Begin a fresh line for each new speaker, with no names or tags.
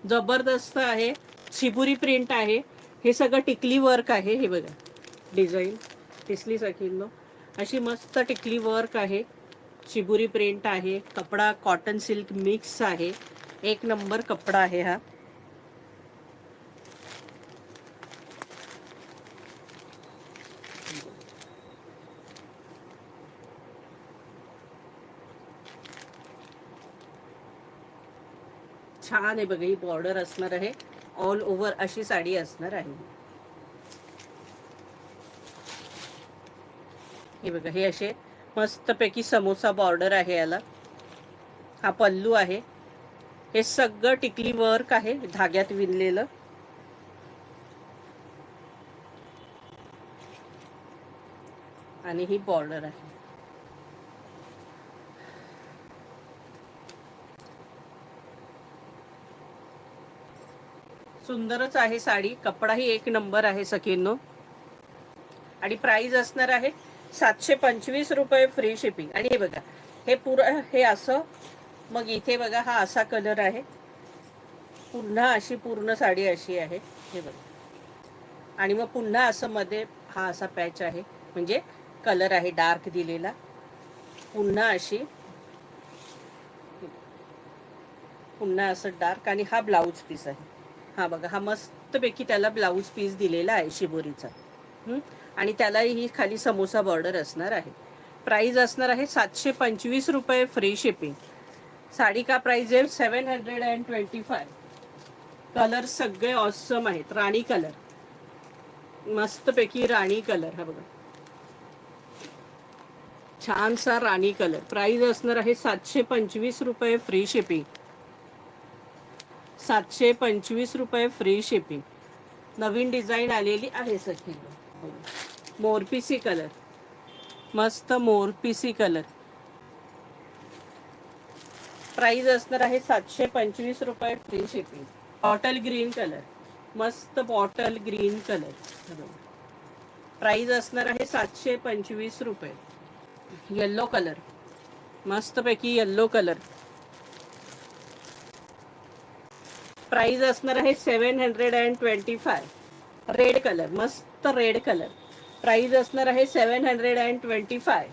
जबरदस्त आहे, शिबुरी प्रिंट आहे, हे सगळं टिकली वर्क आहे. हे बघा डिझाईन दिसली सखींनो, अशी मस्त टिकली वर्क आहे, शिबुरी प्रिंट आहे, कपडा कॉटन सिल्क मिक्स आहे, एक नंबर कपडा आहे हा. छान आहे बघा, ही बॉर्डर असणार आहे, ऑल ओव्हर अशी साडी असणार आहे. हे बघा, हे असे मस्तपैकी समोसा बॉर्डर आहे याला. हा पल्लू आहे, हे सगळं टिकली वर्क आहे, धाग्यात विणलेलं. आणि ही बॉर्डर आहे. सुंदरच आहे साडी, कपडाही एक नंबर आहे सखींनो. आणि प्राइस असणार आहे 725 रुपये फ्री शिपिंग. आणि हे बघा, हे पुरं हे असं, मग इथे बघा हा असा कलर आहे, पुन्हा अशी पूर्ण साडी अशी आहे, हे बघा. आणि मग पुन्हा असं मध्ये हा असा पॅच आहे, म्हणजे कलर आहे डार्क दिलेला, पुन्हा अशी, पुन्हा असं डार्क. आणि हा ब्लाऊज पीस आहे, हा बघा, हा मस्तपैकी त्याला ब्लाऊज पीस दिलेला आहे शिबोरीचा. आणि त्यालाही ही खाली समोसा बॉर्डर असणार आहे. प्राइस असणार आहे 725 रुपये फ्री शिपिंग. साडी का प्राइस आहे 725. कलर सगळे ऑसम आहेत, राणी कलर, मस्तपैकी राणी कलर, हा बघा छानसा राणी कलर. प्राइस असणार आहे 725 रुपये फ्री शिपिंग. 725 रुपये फ्री शिपिंग. नवीन डिझाईन आलेली आहे सखी, मोरपिसी कलर, मस्त मोरपिसी कलर. प्राइस असणार आहे 725 रुपये free shipping. Bottle green colour, मस्त बॉटल ग्रीन कलर. प्राइस असणार आहे 725 रुपये. येल्लो कलर, मस्तपैकी येल्लो कलर. प्राइस असणार आहे 725. रेड कलर, मस्त रेड कलर. प्राइस असणार आहे 725.